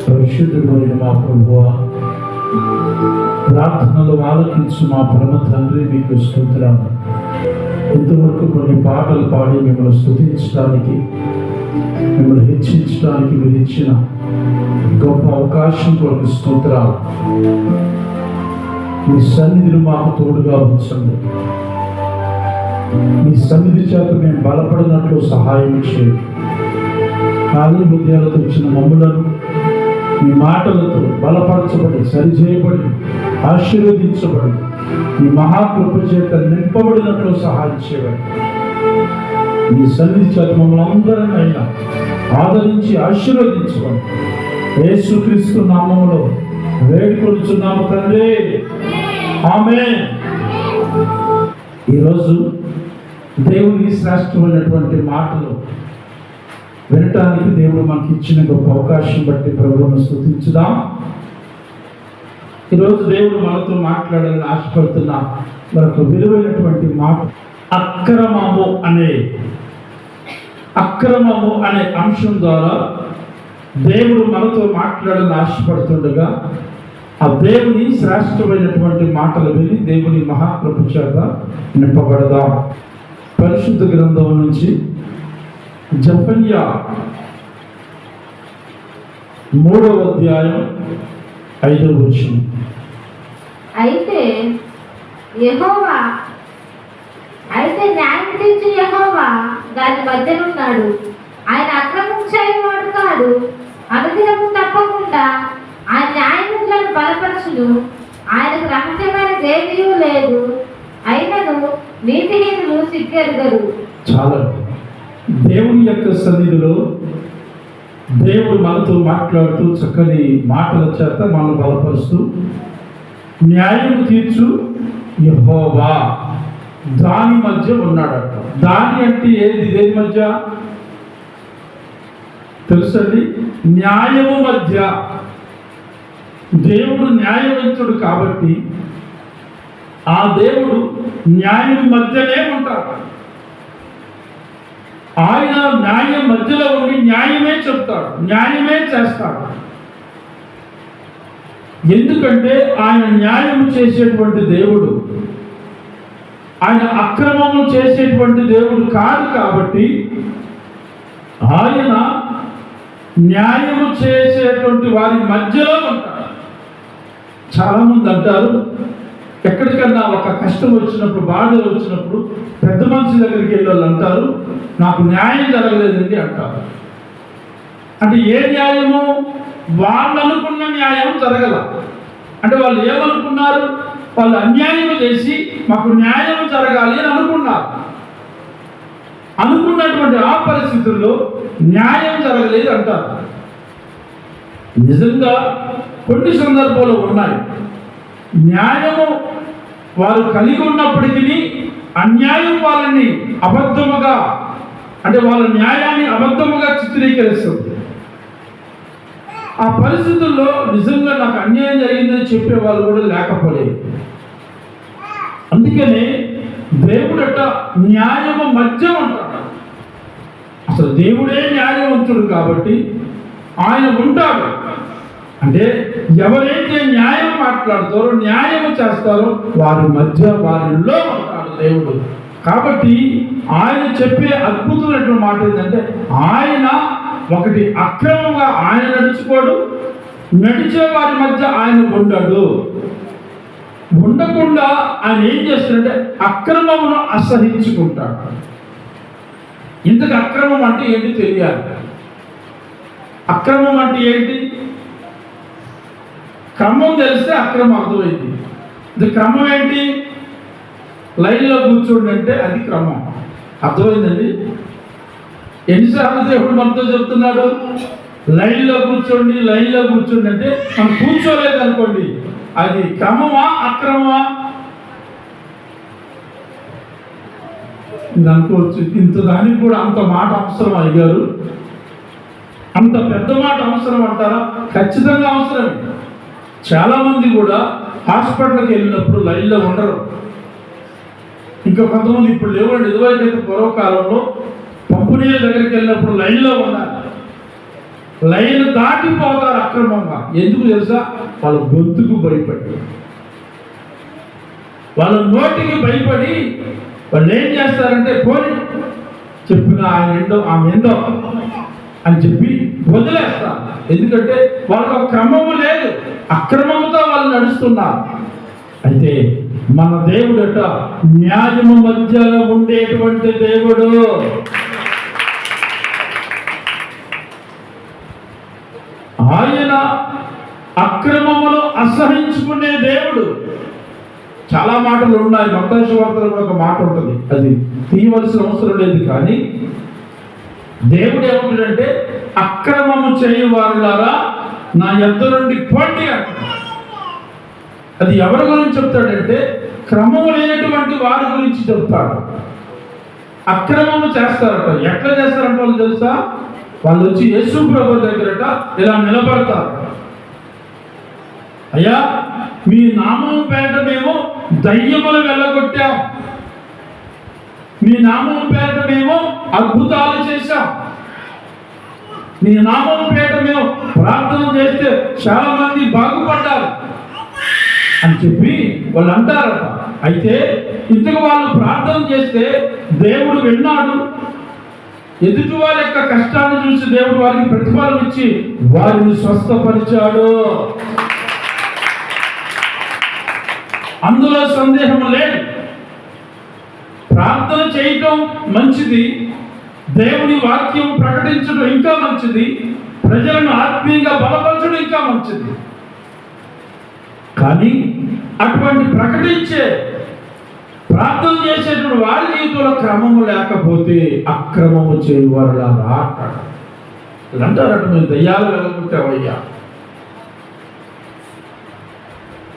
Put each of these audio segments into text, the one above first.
పరిశుద్ధుడైన మా ప్రభువా, ప్రార్థనలు ఆలకించు మా పరమ తండ్రి, మీకు స్తుతిరాము. ఇంతవరకు కొన్ని పాటలు పాడి మిమ్మల్ని స్తుతించడానికి, మిమ్మల్ని హెచ్చించడానికి మీరు ఇచ్చిన గొప్ప అవకాశం కొరకు స్తోత్రాలు. మీ సన్నిధిని మాకు తోడుగా ఉంచండి. మీ సన్నిధి చేత మేము బలపడినట్లు సహాయం చేయండి. ఖాళీ హృదయాలతో వచ్చిన మమ్ములను మీ మాటలతో బలపరచబడి, సరిచేయబడి, ఆశీర్వదించబడి, మీ మహాకృప చేత నింపబడినట్లు సహాయం చేయండి. మీ సన్నిధి చేత మమ్మల్ని అందరినైనా ఆదరించి ఆశీర్వదించబడి, యేసుక్రీస్తు నామములో వేడుకొనుచున్నాము తండ్రి, ఆమేన్. ఈరోజు దేవుని శ్రేష్టమైనటువంటి మాటలు వినటానికి దేవుడు మనకి ఇచ్చిన గొప్ప అవకాశం బట్టి ప్రభువును స్తుతించుదాం. ఈరోజు దేవుడు మనతో మాట్లాడాలని ఆశపడుతున్న మరొక విలువైనటువంటి మాట, అక్రమము అనే అంశం ద్వారా దేవుడు మనతో మాట్లాడాలని ఆశపడుతుండగా, ఆ దేవుని శ్రేష్టమైనటువంటి మాటలు విని దేవుని మహాకృప చేత నింపబడదాం. పరిశుద్ధ గ్రంథం నుంచి జెఫన్యా 3వ అధ్యాయం 5వ వచనం. అయితే న్యాయం తీర్చు యెహోవా దాని మధ్యనున్నాడు. ఆయన అక్రమం చేయవాడు కాడు. అనుదినము తప్పకుండా ఆయన న్యాయములను బలపరచును. ఆయనకు రహస్యమైన దేనియూ లేదు. అయినను నీతిహీనులు సిగ్గెరుగరు. చాలా దేవుని యొక్క సన్నిధిలో దేవుడు మనతో మాట్లాడుతూ చక్కని మాటల చేత మనం బలపరుస్తూ, న్యాయం తీర్చు యెహోవా దాని మధ్య ఉన్నాడట. దాని అంటే ఏది? దేని మధ్య తెలుసండి? న్యాయము మధ్య. దేవుడు న్యాయవంతుడు కాబట్టి ఆ దేవుడు న్యాయం మధ్యనే ఉంటాడు. ఆయన న్యాయం మధ్యలో ఉండి న్యాయమే చెప్తాడు, న్యాయమే చేస్తాడు. ఎందుకంటే ఆయన న్యాయం చేసేటువంటి దేవుడు, ఆయన అక్రమము చేసేటువంటి దేవుడు కాదు. కాబట్టి ఆయన న్యాయము చేసేటువంటి వారి మధ్యలో ఉంటాడు. చాలామంది అంటారు, ఎక్కడికన్నా ఒక కష్టం వచ్చినప్పుడు, బాధ వచ్చినప్పుడు పెద్ద మనిషి దగ్గరికి వెళ్ళి వాళ్ళు అంటారు, నాకు న్యాయం జరగలేదండి అంటారు. అంటే ఏ న్యాయము? వాళ్ళు అనుకున్న న్యాయం జరగల. అంటే వాళ్ళు ఏమనుకున్నారు? వాళ్ళు అన్యాయం చేసి మాకు న్యాయం జరగాలి అని అనుకున్నారు. అనుకున్నటువంటి ఆ పరిస్థితుల్లో న్యాయం జరగలేదు అంటారు. నిజంగా కొన్ని సందర్భాలు ఉన్నాయి. న్యాయము వారు కలిగి ఉన్నప్పటికీ అన్యాయం వాళ్ళని అబద్ధముగా, అంటే వాళ్ళ న్యాయాన్ని అబద్ధముగా చిత్రీకరిస్తుంది. ఆ పరిస్థితుల్లో నిజంగా నాకు అన్యాయం జరిగిందని చెప్పే వాళ్ళు కూడా లేకపోలేదు. అందుకనే దేవుడట న్యాయము మధ్య ఉంటాడు. అసలు దేవుడే న్యాయవంతుడు కాబట్టి ఆయన ఉంటాడు. అంటే ఎవరైతే న్యాయం మాట్లాడతారో, న్యాయం చేస్తారో వారి మధ్య, వారిలో ఉంటాడు దేవుడు. కాబట్టి ఆయన చెప్పే అద్భుతమైనటువంటి మాట ఏంటంటే, ఆయన ఒకటి అక్రమంగా ఆయన నడుచుకోడు, నడిచే వారి మధ్య ఆయన ఉండడు. ఉండకుండా ఆయన ఏం చేస్తాడంటే అక్రమమును అసహించుకుంటాడు. ఇంతకు అక్రమం అంటే ఏంటి తెలియాలి. అక్రమం అంటే ఏంటి? క్రమం తెలిస్తే అక్రమం అర్థమైంది. ఇది క్రమం ఏంటి? లైన్లో కూర్చోండి అంటే అది క్రమం. అర్థమైందండి? ఎన్నిసార్లు దేవుడు మనతో చెప్తున్నాడు, లైన్లో కూర్చోండి, లైన్లో కూర్చోండి అంటే మనం కూర్చోలేదు అనుకోండి, అది క్రమమా అక్రమమా? అనుకోవచ్చు, ఇంత దానికి కూడా అంత మాట అవసరం అయ్యారు, అంత పెద్ద మాట అవసరం అంటారా? ఖచ్చితంగా అవసరమే. చాలామంది కూడా హాస్పిటల్కి వెళ్ళినప్పుడు లైన్లో ఉండరు. ఇంకా కొంతమంది ఇప్పుడు లేవండి, ఇదివరకైతే పూర్వకాలంలో పంపు నీళ్ళ దగ్గరికి వెళ్ళినప్పుడు లైన్లో ఉండాలి. లైన్ దాటిపోతారు, అక్కడ అక్రమంగా. ఎందుకు తెలుసా? వాళ్ళ గొంతుకు భయపడి, వాళ్ళ నోటికి భయపడి వాళ్ళు ఏం చేస్తారంటే పోనీ చెప్పిన ఆమె ఏందో అని చెప్పి వదిలేస్తారు. ఎందుకంటే వాళ్ళకు ఒక క్రమము లేదు, అక్రమముతో వాళ్ళు నడుస్తున్నారు. అయితే మన దేవుడట న్యాయము మధ్యలో ఉండేటువంటి దేవుడు. ఆయన అక్రమములు అసహించుకునే దేవుడు. చాలా మాటలు ఉన్నాయి. మత్తయి సువార్తలో కూడా ఒక మాట ఉంటుంది, అది తీయవలసిన అవసరం లేదు. కానీ దేవుడు ఏమంటాడంటే అక్రమము చేయువారులారా నా యొద్ద నుండి పోండి అంటాడు. అది ఎవరి గురించి చెప్తాడంటే క్రమము లేనటువంటి వారి గురించి చెప్తాడు. అక్రమము చేస్తారట. ఎట్లా చేస్తారంట వాళ్ళు తెలుసా? వాళ్ళు వచ్చి యేసు ప్రభు దగ్గరట ఇలా నిలబడతారు. అయ్యా, మీ నామం పేరిట మేము దయ్యములు వెళ్ళగొట్టాం, మీ నామం పేరిట మేము అద్భుతాలు చేశాం, మీ నామం పేరిట మేము ప్రార్థన చేస్తే చాలా మంది బాగుపడ్డారు అని చెప్పి వాళ్ళు అంటారట. అయితే ఇంతకు వాళ్ళు ప్రార్థన చేస్తే దేవుడు విన్నాడు. ఎదుటి వారి యొక్క కష్టాన్ని చూసి దేవుడు వారికి ప్రతిఫలం ఇచ్చి వారిని స్వస్థపరిచాడు. అందులో సందేహం లేదు. ప్రార్థన చేయటం మంచిది, దేవుని వాక్యం ప్రకటించడం ఇంకా మంచిది, ప్రజలను ఆత్మీయంగా బలపరచడం ఇంకా మంచిది. కానీ అటువంటి ప్రకటించే ప్రార్థన చేసేటువంటి వారి జీవితంలో క్రమము లేకపోతే అక్రమము చేయువారులారా అంటాడు. అంటారట మేము దయ్యాలు వెళ్ళగొట్టామయ్యా.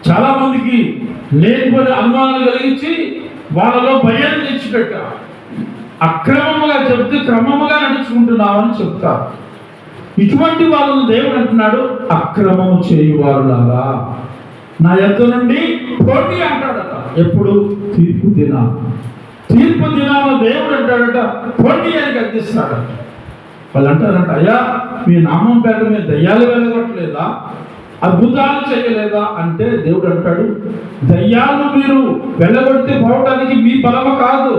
చాలా మందికి లేనిపోయిన అనుమానాలు కలిగించి వాళ్ళలో భయాన్ని తెచ్చిపెట్ట అక్రమముగా చెప్తే క్రమముగా నడుచుకుంటున్నామని చెప్తారు. ఇటువంటి వాళ్ళను దేవుడు అంటున్నాడు అక్రమము చేయువారులారా నా యొద్ద నుండి పోండి అంటాడట. ఎప్పుడు? తీర్పు దినాన. తీర్పు దినాన దేవుడు అంటాడట పోండి అని గద్దిస్తాడట. వాళ్ళు అంటారంట అయ్యా, మీ నామం పేరు మీద దయ్యాలు వెళ్ళగొట్టలేదా, అద్భుతాలు చేయలేదా అంటే దేవుడు అంటాడు దయ్యాలు మీరు వెళ్ళగొట్టి పోవడానికి మీ బలము కాదు,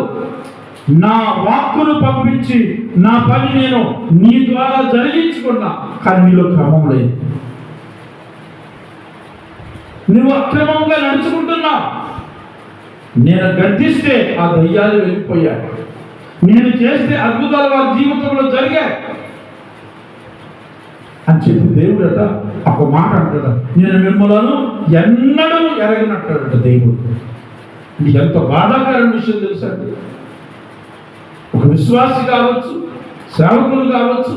నా వాక్కును పంపించి నా పని నేను నీ ద్వారా జరిగించుకున్నా. కానీ నీలో క్రమం లేదు, నువ్వు అక్రమంగా నడుచుకుంటున్నావు. నేను గద్దిస్తే ఆ దయ్యాలు వెళ్ళిపోయాయి, నేను చేస్తే అద్భుతాలు వారి జీవితంలో జరిగాయి అని చెప్పి దేవుడట ఒక మాట అంటాడు, నేను మిమ్మలను ఎన్నడూ ఎరగనట్టాడట దేవుడు. నీకు ఎంత బాధాకరమైన విషయం తెలుసా? ఒక విశ్వాసి కావచ్చు, సేవకులు కావచ్చు,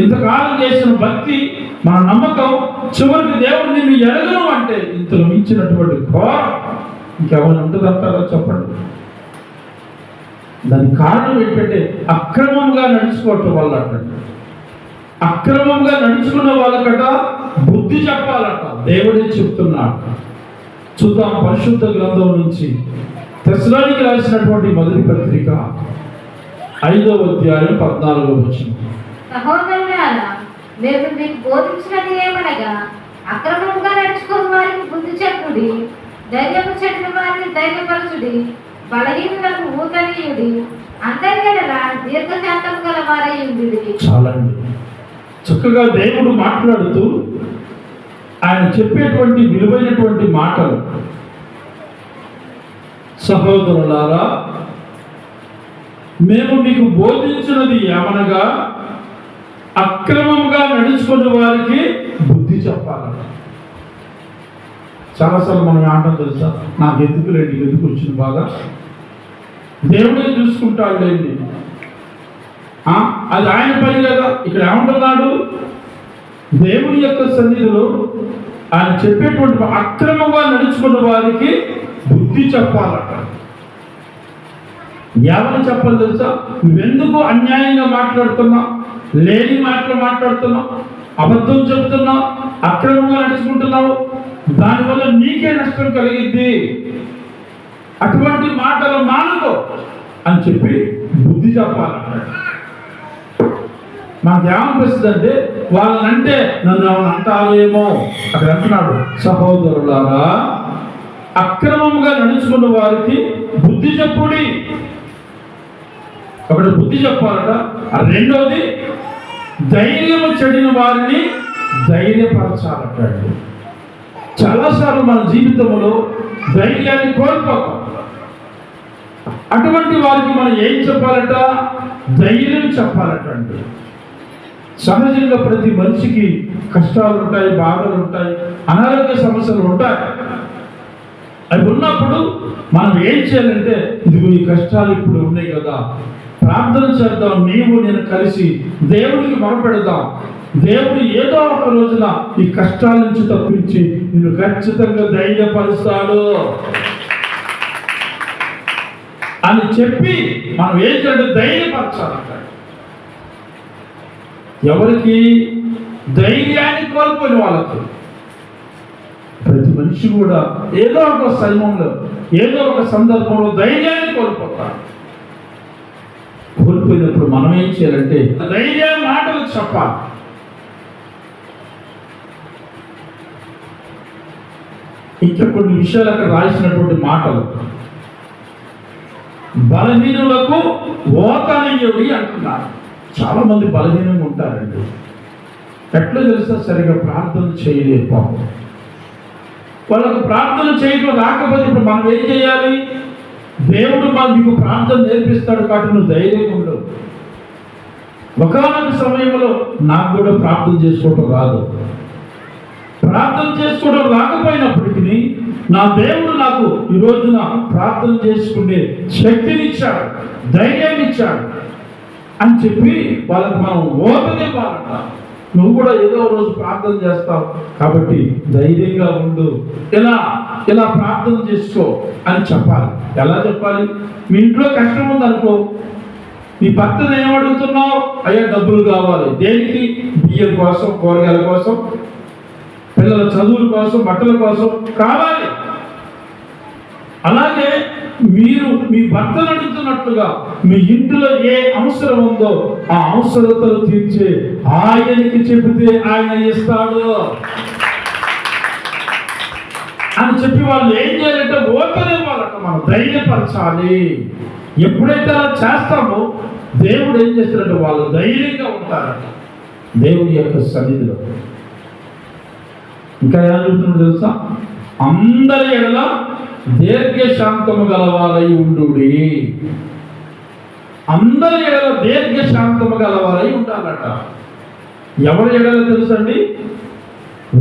ఇంతకాలం చేసిన భక్తి మన నమ్మకం చివరికి దేవుడు నిన్ను ఎరగను అంటే ఇంతలో మించినటువంటి ఘోరం ఇంకెవరు ఉంటుందంటారో చెప్పండి. దానికి కారణం ఏంటంటే అక్రమంగా నడుచుకోవటం వల్ల అంటండి. అక్రమంగా నడుచుకున్న వాళ్ళకట బుద్ధి చెప్పాలట, దేవుడే చెప్తున్నాడు. చూద్దాం పరిశుద్ధ గ్రంథం నుంచి తెస్సలోనికీయులకు రాసినటువంటి మొదటి పత్రిక 5వ అధ్యాయం 14వ వచనం. సహోదరులారా, మేము మీకు బోధించినది ఏమనగా అక్రమంగా నడుచుకున్న వారికి బుద్ధి చెప్పుడి, ధైర్యము చెడ్డ వారిని ధైర్యపరచుడి, బలహీనులకు ఊతనీయుడి, అందరికీ దీర్ఘశాంతం గల వారయ్యుండి. చాలండి. చక్కగా దేవుడు మాట్లాడుతూ ఆయన చెప్పేటువంటి విలువైనటువంటి మాటలు. సహోదరులారా, మేము మీకు బోధించినది ఏమనగా అక్రమంగా నడుచుకున్న వారికి బుద్ధి చెప్పాలి. చాలాసార్లు మనం ఆటం తెలుసా, నాకు ఎందుకు లేండి, ఎందుకు వచ్చింది బాగా, దేవుడే చూసుకుంటాడు లేండి, అది ఆయన పని కదా. ఇక్కడ ఏమంటున్నాడు? దేవుని యొక్క సన్నిధిలో ఆయన చెప్పేటువంటి అక్రమంగా నడుచుకున్న వారికి బుద్ధి చెప్పాలట. ఎవరు చెప్పాలి తెలుసా? నువ్వెందుకు అన్యాయంగా మాట్లాడుతున్నావు, లేని మాటలు మాట్లాడుతున్నావు, అబద్ధం చెబుతున్నావు, అక్రమంగా నడుచుకుంటున్నావు, దానివల్ల నీకే నష్టం కలిగిద్ది, అటువంటి మాటలు మానుకో అని చెప్పి బుద్ధి చెప్పాలన్నాడు. మనకేమనిపిస్తుంది అంటే వాళ్ళనంటే నన్ను ఏమైనా అంటారేమో. అక్కడ అంటున్నాడు, సహోదరులారా అక్రమముగా నడుచుకున్న వారికి బుద్ధి చెప్పుడి. ఒకటి బుద్ధి చెప్పాలట, రెండోది ధైర్యము చెడిన వారిని ధైర్యపరచాలట. చాలాసార్లు మన జీవితంలో ధైర్యాన్ని కోల్పోతాం. అటువంటి వారికి మనం ఏం చెప్పాలట? ధైర్యం చెప్పాలట. అండి సహజంగా ప్రతి మనిషికి కష్టాలు ఉంటాయి, బాధలు ఉంటాయి, అనారోగ్య సమస్యలు ఉంటాయి. అవి ఉన్నప్పుడు మనం ఏం చేయాలంటే, ఇదిగో ఈ కష్టాలు ఇప్పుడు ఉన్నాయి కదా, ప్రార్థన చేద్దాం, నేను కలిసి దేవుడికి మొరపెడదాం. దేవుడు ఏదో ఒక రోజున ఈ కష్టాల నుంచి తప్పించి నిన్ను ఖచ్చితంగా ధైర్యపరుస్తాడు అని చెప్పి మనం ఏం చేయాలంటే ధైర్యపరచాలంట. ఎవరికి? ధైర్యాన్ని కోల్పోయిన వాళ్ళకి. ప్రతి మనిషి కూడా ఏదో ఒక సమయంలో, ఏదో ఒక సందర్భంలో ధైర్యాన్ని కోల్పోతాడు. కోల్పోయినప్పుడు మనం ఏం చేయాలంటే ధైర్య మాటలు చెప్పాలి. ఇంకా కొన్ని విషయాలు అక్కడ రాసినటువంటి మాటలు, బలహీనులకు ఓతనీయుడి అంటున్నారు. చాలా మంది బలహీనంగా ఉంటారండి. ఎట్లా తెలుసా? సరిగా ప్రార్థన చేయలేదు పాపం. వాళ్ళకు ప్రార్థన చేయడం రాకపోతే ఇప్పుడు మనం ఏం చేయాలి? దేవుడు నీకు ప్రార్థన నేర్పిస్తాడు కాబట్టి నువ్వు ధైర్యంగా ఉండవు. ఒకనొక సమయంలో నాకు కూడా ప్రార్థన చేసుకోవటం రాదు. ప్రార్థన చేసుకోవడం రాకపోయినప్పటికీ నా దేవుడు నాకు ఈ రోజున ప్రార్థన చేసుకునే శక్తినిచ్చాడు, ధైర్యాన్ని ఇచ్చాడు అని చెప్పి వాళ్ళకి మనం ఓతనివ్వాలంట. నువ్వు కూడా ఏదో రోజు ప్రార్థన చేస్తావు కాబట్టి ధైర్యంగా ఉండు, ఇలా ప్రార్థన చేసుకో అని చెప్పాలి. ఎలా చెప్పాలి? మీ ఇంట్లో కష్టం ఉందనుకో, నీ భర్తను ఏమడుగుతున్నావు? అయ్యా డబ్బులు కావాలి. దేనికి? బియ్యం కోసం, కూరగాయల కోసం, పిల్లల చదువుల కోసం, బట్టల కోసం కావాలి. అలాగే మీరు మీ భర్తను అడుగుతున్నట్లుగా మీ ఇంట్లో ఏ అవసరం ఉందో ఆ అవసరతలు తీర్చే ఆయనకి చెబితే ఆయన ఇస్తాడు అని చెప్పి వాళ్ళు ఏం చేయాలంటే ఓతనివ్వాలట. మనం ధైర్యపరచాలి. ఎప్పుడైతే అలా చేస్తామో దేవుడు ఏం చేస్తాడంటే వాళ్ళు ధైర్యంగా ఉంటారట దేవుడి యొక్క సన్నిధిలో. ఇంకా ఏం చెప్తున్నాడు తెలుసా? అందరి ఎడల దీర్ఘశాంతము గలవారై ఉండుడి. అందరి ఎడల దీర్ఘశాంతము గలవారై ఉండాలట. ఎవరి ఎడల తెలుసండి?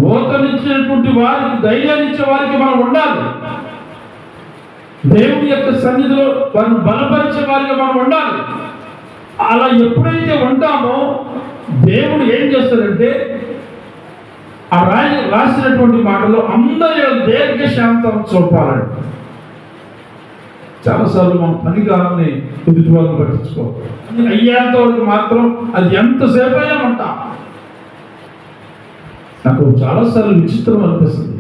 ఓతనిచ్చినటువంటి వారికి, ధైర్యాన్ని ఇచ్చే వారికి మనం ఉండాలి. దేవుడి యొక్క సన్నిధిలో వారిని బలపరిచే వారికి మనం ఉండాలి. అలా ఎప్పుడైతే ఉంటామో దేవుడు ఏం చేస్తాడంటే ఆ రాసినటువంటి మాటలో అందరి దీర్ఘశాంతం చూపాలండి. చాలాసార్లు మనం పని కావాలని ఎదుటి వాళ్ళని పట్టించుకోవాలి. అయ్యేంత వరకు మాత్రం అది ఎంతసేపు అయినా ఉంటాం. నాకు చాలాసార్లు విచిత్రం అనిపిస్తుంది.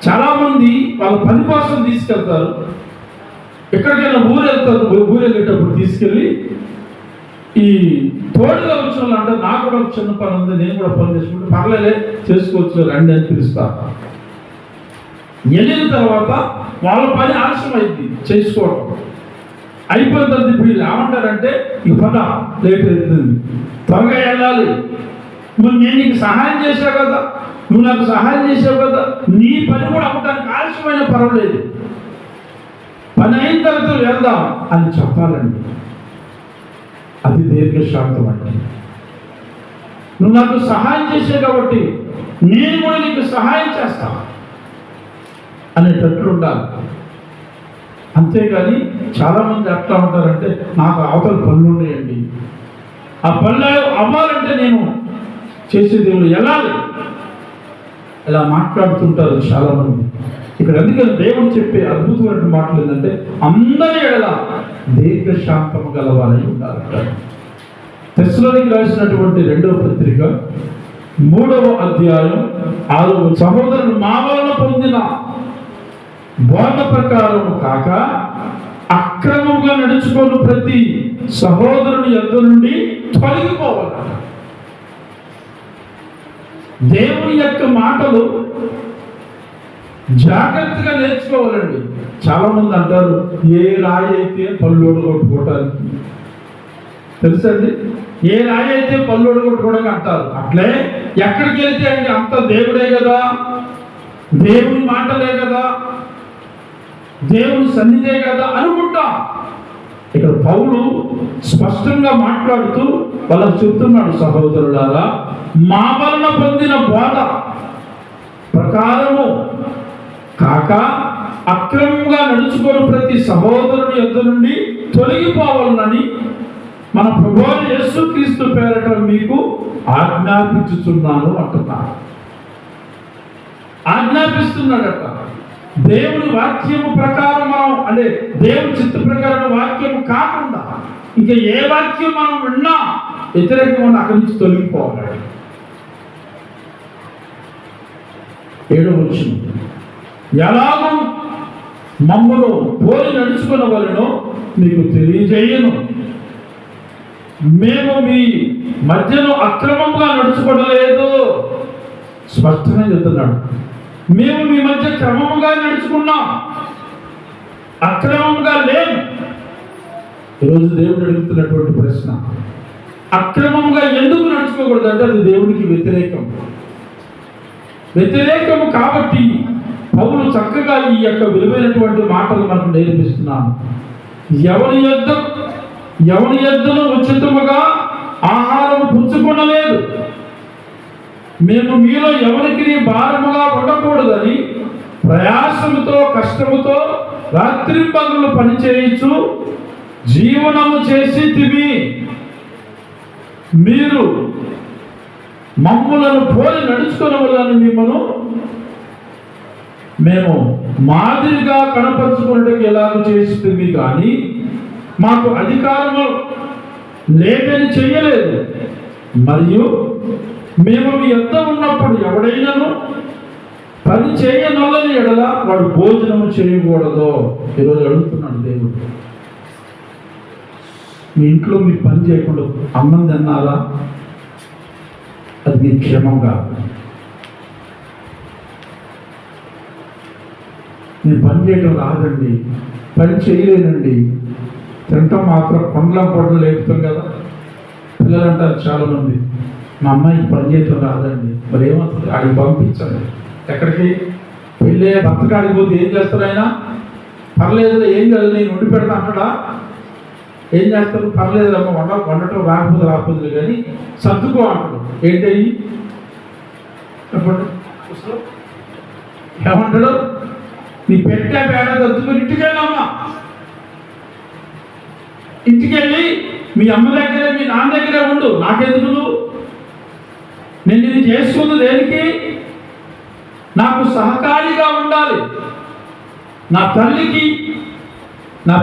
చాలామంది వాళ్ళ పని కోసం తీసుకెళ్తారు. ఎక్కడికైనా ఊరు వెళ్ళేటప్పుడు తీసుకెళ్ళి ఈ తోడుగా వచ్చిన వాళ్ళు అంటే నాకు కూడా ఒక చిన్న పని ఉంది, నేను కూడా పని చేసుకుంటే పర్లేదే చేసుకోవచ్చు రండి అని పిలుస్తాను. వెళ్ళిన తర్వాత వాళ్ళ పని ఆలస్యం అయింది చేసుకోవడం అయిపోయిన తర్వాత ఇప్పుడు ఏమంటారంటే ఈ పద లేట్ అవుతుంది, త్వరగా వెళ్ళాలి, నేను నీకు సహాయం చేశావు కదా, నువ్వు నాకు సహాయం చేసావు కదా, నీ పని కూడా అవ్వడానికి ఆలస్యమైన పర్వాలేదు, పని అయిన తర్వాత వెళ్దాం అని చెప్పాలండి. అది దీర్ఘశాంతం అంటే. నువ్వు నాకు సహాయం చేసావు కాబట్టి నేను కూడా నీకు సహాయం చేస్తాను అనేటట్లు ఉండాలి. అంతేగాని చాలామంది ఎట్లా ఉంటారంటే నాకు అవతల పనులు ఉన్నాయండి, ఆ పనులు అవ్వాలంటే నేను చేసే దేవుడు వెళ్ళాలి, ఇలా మాట్లాడుతుంటారు చాలామంది. ఇక్కడ అందుకని దేవుడు చెప్పే అద్భుతమైన మాటలు ఏంటంటే అందరి ఎడల దీర్ఘశాంతము గలవారై ఉండాలంటారు. తెస్సలోనికి రాసినటువంటి 2వ పత్రిక 3వ అధ్యాయం 6వ సహోదరులు మా వలన పొందిన బోధ ప్రకారం కాక అక్రమంగా నడుచుకొని ప్రతి సహోదరుని యొద్ద నుండి తొలగిపోవాలట. దేవుని యొక్క మాటలు జాగ్రత్తగా నేర్చుకోవాలండి. చాలా మంది అంటారు, ఏ రాయి అయితే పళ్ళోడు కొట్టుకోవటానికి. తెలుసండి, ఏ రాయి అయితే పళ్ళోడు కొట్టుకోవడానికి అంటారు. అట్లే ఎక్కడికి వెళ్తే అండి అంత దేవుడే కదా, దేవుని మాటలే కదా, దేవుని సన్నిధే కదా అనుకుంటాం. ఇక్కడ పౌలు స్పష్టంగా మాట్లాడుతూ వాళ్ళకు చెప్తున్నాడు, సహోదరులారా, మా వలన పొందిన బోధ ప్రకారము కాక అక్రమంగా నడుచుకొని ప్రతి సహోదరుని యొద్ద నుండి తొలగిపోవాలని మన ప్రభువైన యేసుక్రీస్తు పేరట మీకు ఆజ్ఞాపించుచున్నాను అంటున్నాడు. ఆజ్ఞాపిస్తున్నాడట. దేవుని వాక్యము ప్రకారం మనం, అంటే దేవుని చిత్త ప్రకారం వాక్యము కాకుండా ఇంకా ఏ వాక్యం మనం విన్నా వ్యతిరేకంగా అక్కడి నుంచి తొలగిపోవాలి. 7వ వచనం, ఎలాగూ మమ్మను పోలి నడుచుకునవలెనో మీకు తెలియజేయను. మేము మీ మధ్యలో అక్రమంగా నడుచుకోవడలేదు. స్పష్టంగా చెప్తున్నాడు, మేము మీ మధ్య క్రమముగా నడుచుకున్నాం, అక్రమంగా లేము. ఈరోజు దేవుడు అడుగుతున్నటువంటి ప్రశ్న, అక్రమంగా ఎందుకు నడుచుకోకూడదు అంటే అది దేవునికి వ్యతిరేకము కాబట్టి పౌలు చక్కగా ఈ యొక్క విలువైనటువంటి మాటలు మనకు నేర్పిస్తున్నాను. ఎవరి యొద్దను ఉచితముగా ఆహారం పుచ్చుకొనలేదు, మేము మీలో ఎవరికి భారముగా ఉండకూడదని ప్రయాసముతో కష్టముతో రాత్రింపగలు పనిచేయచ్చు జీవనము చేసి తివి. మీరు మమ్ములను పోలి నడుచుకునవలని మిమ్మను మేము మాదిరిగా కనపరుచుకున్నట్టుకు ఎలాగ చేస్తుంది, కానీ మాకు అధికారము లేదని చెయ్యలేదు. మరియు మేము మీ యొద్ద ఉన్నప్పుడు ఎవడైనాను పని చేయనొల్లని ఎడల వాడు భోజనము చేయకూడదు. ఈరోజు అడుగుతున్నాడు దేవుడు, మీ ఇంట్లో మీరు పని చేయకుండా అన్నం తిన్నారా? అది మీ క్షేమంగా. నేను పని చేయటం రాదండి, పని చేయలేనండి, తింటాం మాత్రం కొండలు లేపుతాం కదా. పిల్లలు అంటారు చాలామంది, మా అమ్మాయికి పని చేయటం రాదండి, మరి ఏమవుతుంది? ఆడికి పంపించండి. ఎక్కడికి? వెళ్ళే భర్త కాడికి పోతే ఏం చేస్తారు ఆయన? పర్లేదు, ఏం కాదు, నేను వండి పెడతా అంటాడా? ఏం చేస్తారు? పర్లేదు అమ్మ, వండటం రాకపోతుంది కానీ సర్దుకో అంటాడు. ఏంటయ్యి చెప్పండి, ఏమంటాడు? నీ పెట్టే పేడ సర్దుకొని ఇంటికి వెళ్ళమ్మా, ఇంటికి వెళ్ళి మీ అమ్మ దగ్గరే మీ నాన్న దగ్గరే ఉండు, నాకెందుకు? నేను ఇది చేసుకుంది దేనికి? నాకు సహకారిగా ఉండాలి. నా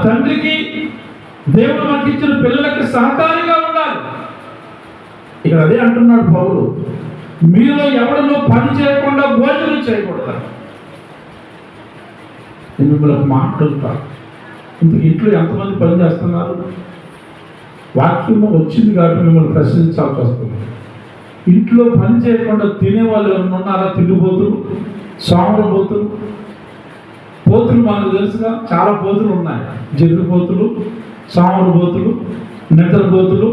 తండ్రికి దేవుడు మనకి ఇచ్చిన పిల్లలకి సహకారిగా ఉండాలి. ఇక్కడ అదే అంటున్నాడు పౌలు, మీలో ఎవడనో పని చేయకుండా భోజనం చేయకూడదు. నేను మిమ్మల్ని మాట్లాడుతాను, ఇంతకు ఇంట్లో ఎంతమంది పని చేస్తున్నారు? వాక్యము వచ్చింది కాబట్టి మిమ్మల్ని ప్రశ్నించాల్సి వస్తుంది. ఇంట్లో పని చేయకుండా తినేవాళ్ళు ఎవరైనా ఉన్నారా? తిండిపోతులు, సోమరపోతులు, పోతులు మనకు తెలుసుగా, చాలా పోతులు ఉన్నాయి. జర్రిపోతులు, సోమరపోతులు, నిద్రపోతులు,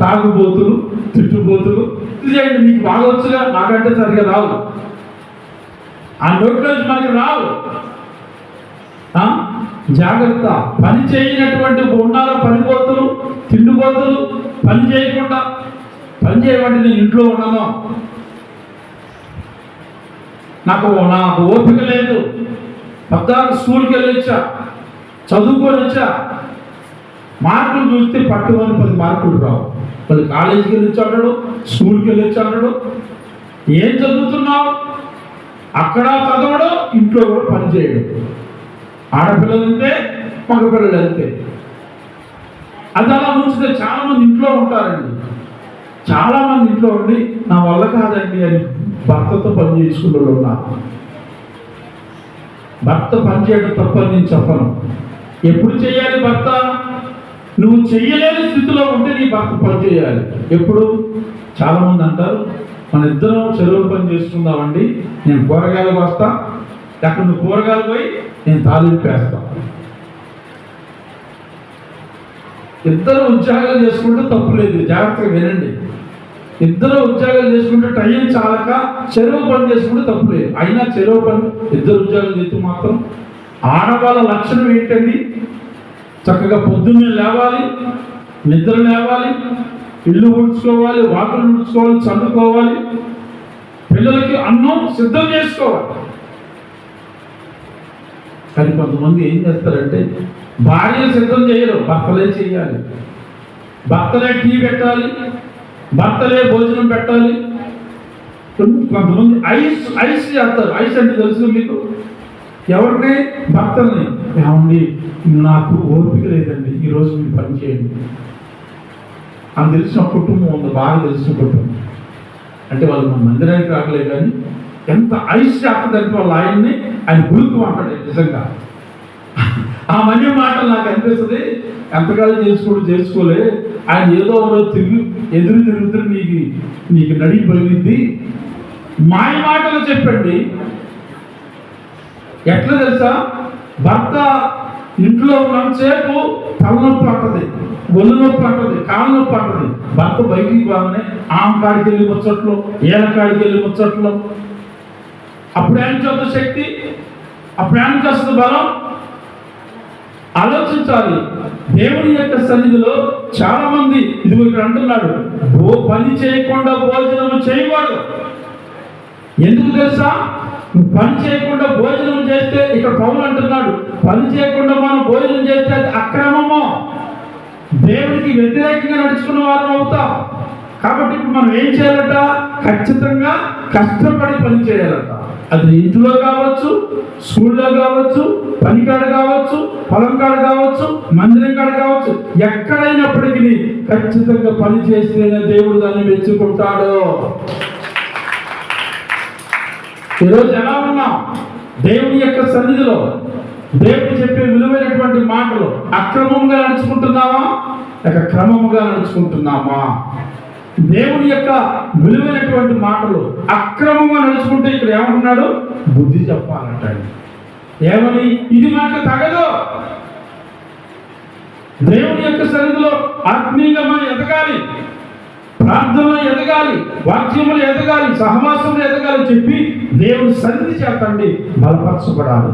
తాగుబోతులు, తిట్టుబోతులు. ఇది చేయండి, మీకు బాగా వచ్చుగా, నాకంటే సరిగా రావు, ఆ నోట్లోంచి మనకి రావు. జాగ్రత్త. పని చేయనటువంటి ఉన్నారా పనిపోతులు, తిండిపోతులు, పని చేయకుండా. పని చేయమంటే నేను ఇంట్లో ఉన్నాను, నాకు ఓపిక లేదు, 14 స్కూల్కి వెళ్ళొచ్చా, చదువుకొని వచ్చా, మార్కులు చూస్తే పట్టుకొని 10 మార్కులు రావు. వాళ్ళు కాలేజీకి వెళ్ళొచ్చు అంటాడు, స్కూల్కి వెళ్ళొచ్చు అంటాడు. ఏం చదువుతున్నావు? అక్కడ చదవడం, ఇంట్లో కూడా పని చేయడం. ఆడపిల్లలు అంతే, మగపిల్లలు అంతే. అది అలా ఉంచితే చాలామంది ఇంట్లో ఉంటారండి. చాలామంది ఇంట్లో ఉండి నా వల్ల కాదండి అని భర్తతో పని చేసుకుంటూ ఉన్నారు. భర్త పని చేయడం తప్పని నేను చెప్పను, ఎప్పుడు చేయాలి భర్త? నువ్వు చెయ్యలేని స్థితిలో ఉంటే నీ భర్త పని చేయాలి. ఎప్పుడు? చాలామంది అంటారు, మన ఇద్దరం చెరువు పని చేసుకుందామండి, నేను కూరగాయలకు వస్తా, అక్కడ నువ్వు కూరగాయలు పోయి నేను తాలింపు వేస్తా. ఇద్దరు ఉద్యోగాలు చేసుకుంటే తప్పులేదు, జాగ్రత్తగా వినండి. ఇద్దరు ఉద్యోగాలు చేసుకుంటే టైం చాలక చెరువు పని చేసుకుంటే తప్పులేదు. అయినా చెరువు పని ఇద్దరు ఉద్యోగాలు చేస్తూ మాత్రం ఆడవాళ్ళ లక్షణం ఏంటండి? చక్కగా పొద్దున్నే లేవాలి, నిద్ర లేవాలి, ఇల్లు ఊడ్చుకోవాలి, వాకిలు ఊడ్చుకోవాలి, చదువుకోవాలి, పిల్లలకి అన్నం సిద్ధం చేసుకోవాలి. కానీ కొంతమంది ఏం చేస్తారంటే భార్యలు సిద్ధం చేయరు, భర్తలే చేయాలి. భర్తలే టీ పెట్టాలి, భర్తలే భోజనం పెట్టాలి. కొంతమంది ఐస్ చేస్తారు. ఐస్ అంటే తెలుసు మీకు? ఎవరిని? భర్తల్ని. ఏమండి నాకు ఓపిక లేదండి, ఈరోజు మీరు పని చేయండి అని తెలిసిన కుటుంబం ఉంది, బాగా తెలిసిన కుటుంబం. అంటే వాళ్ళు మన మందిరానికి రాకలేదు, కానీ ఎంత ఐస్ చేస్తుందంటే వాళ్ళు ఆయన గురుకు మాట్లాడే నిజంగా. ఆ మధ్య మాటలు నాకు అనిపిస్తుంది, ఎంతకాలం చేసుకోలే, ఆయన ఏదో ఎదురు తిరుగుతున్న నీకు నడిగి పలిగిద్ది. మాయ మాటలు చెప్పండి. ఎట్లా తెలుసా? భర్త ఇంట్లో ఉన్నంతసేపు తలనొప్పి అంటది, ఒళ్ళు నొప్పి అంటది, కాళ్ళ నొప్పి అంటది. భర్త బయటికి బాగానే ఆమె కాడికి వెళ్ళి ముచ్చట్లు, ఏళ్ళ కాడికి వెళ్ళి ముచ్చట్లు. అప్పుడు ఆయన చేత శక్తి, అప్పుడు ఆయన చేస్తుంది బలం. ఆలోచించాలి. దేవుని యొక్క సన్నిధిలో చాలా మంది ఇదిగో ఇక్కడ అంటున్నాడు, పని చేయకుండా భోజనం చేయకూడదు. ఎందుకు తెలుసా? నువ్వు పని చేయకుండా భోజనం చేస్తే, ఇక్కడ పౌలు అంటున్నాడు, పని చేయకుండా మనం భోజనం చేస్తే అది అక్రమము, దేవుడికి వ్యతిరేకంగా నడుచుకున్న వారం అవుతాం. కాబట్టి ఇప్పుడు మనం ఏం చేయాలట? ఖచ్చితంగా కష్టపడి పని చేయాలట. అది ఇంట్లో కావచ్చు, స్కూల్లో కావచ్చు, పనికాడ కావచ్చు, పొలం కాడ కావచ్చు, మందిరం కాడ కావచ్చు, ఎక్కడైనప్పటికీ ఖచ్చితంగా పని చేస్తేనే దేవుడు దాన్ని మెచ్చుకుంటాడు. ఈరోజు ఎలా ఉన్నాం? దేవుని యొక్క సన్నిధిలో దేవుడు చెప్పే విలువైనటువంటి మాటలు అక్రమంగా నడుచుకుంటున్నావా లేక క్రమముగా నడుచుకుంటున్నామా? దేవుని యొక్క విలువైనటువంటి మాటలు అక్రమంగా నడుచుకుంటే ఇక్కడ ఏమంటున్నాడు? బుద్ధి చెప్పాలంటాడు. ఏమని? ఇది మాకు తగదు. దేవుని యొక్క సన్నిధిలో ఆత్మీయంగా మనం ఎదగాలి, ప్రార్థనలో ఎదగాలి, వాక్యములు ఎదగాలి, సహవాసంలో ఎదగాలి చెప్పి దేవుని సన్నిధి చేతండి బలపరచబడాలి.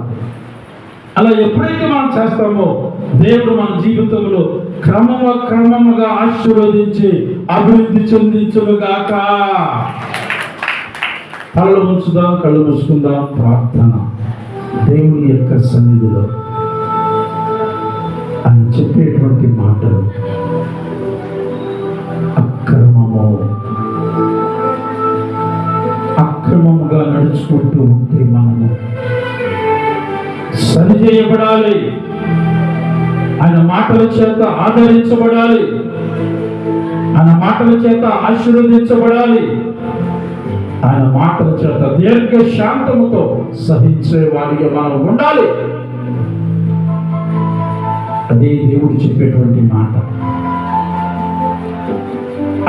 అలా ఎప్పుడైతే మనం చేస్తామో దేవుడు మన జీవితంలో క్రమముగా ఆశీర్వదించి అభివృద్ధి చెందించుగాక. కళ్ళు ఉంచుదాం, కళ్ళు మూసుకుందాం. ప్రార్థన. దేవుని యొక్క సన్నిధిలో అని చెప్పేటువంటి మాటలు అక్రమముగా నడుచుకుంటూ ఉంటే మనము సరిచేయబడాలి. ఆయన మాటల చేత ఆదరించబడాలి, ఆయన మాటల చేత ఆశీర్వదించబడాలి, ఆయన మాటల చేత దీర్ఘ శాంతముతో సహించే వారిగా మనం ఉండాలి. అదే దేవుడు చెప్పేటువంటి మాట.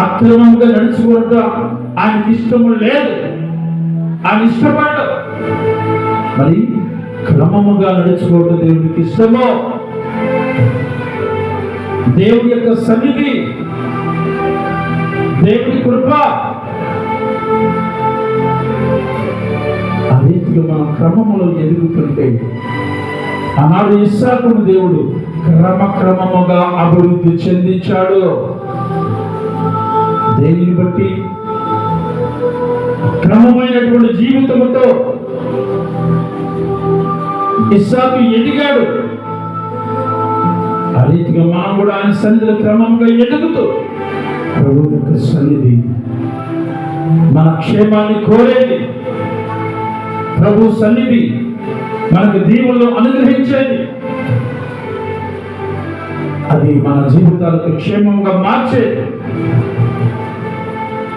అక్రమంగా నడుచుకోవడం ఆయనకి ఇష్టము లేదు, ఆయన ఇష్టపడ్డాడు. మరి క్రమముగా నడుచుకోవడం దేవుడికి ఇష్టమో? దేవుడి యొక్క సన్నిధి, దేవుడి కృప, ఆ రీతిలో మనం క్రమములో ఎదుగుతుంటే ఆనాడు ఇస్సాకును దేవుడు క్రమముగా అభివృద్ధి చెందించాడు. దేనిని బట్టి? క్రమమైనటువంటి జీవితంతో ఇస్సాకు ఎదిగాడు. ఆ రీతిగా మనం కూడా ఆయన సన్నిధిలో క్రమంగా ఎదుగుతూ ప్రభువు యొక్క సన్నిధి మన క్షేమాన్ని కోరేది, ప్రభు సన్నిధి మనకు దీవుల్లో అనుగ్రహించేది, అది మన జీవితాలకు క్షేమంగా మార్చేది.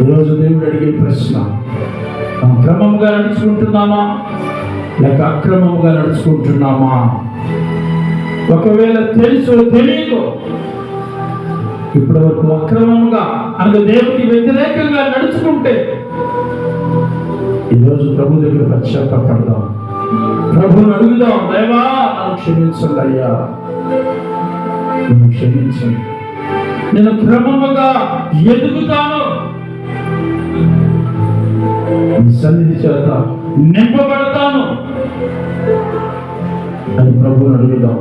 ఈరోజు దేవుడు అడిగే ప్రశ్న, మనం క్రమంగా నడుచుకుంటున్నామా లేక అక్రమంగా నడుచుకుంటున్నామా? ఒకవేళ తెలుసో తెలియకో ఇప్పటి వరకు అక్రమంగా అనగా దేవునికి వ్యతిరేకంగా నడుచుకుంటే ఈరోజు ప్రభు దగ్గర పశ్చాత్తాపడదాం. ప్రభుని అడుగుదాం, దేవా నన్ను క్షమించండి అయ్యా, నన్ను క్షమించండి, నేను క్రమముగా ఎదుగుతాను, నీ సన్నిధి చేత నింపబడతాను అని ప్రభుని అడుగుదాం.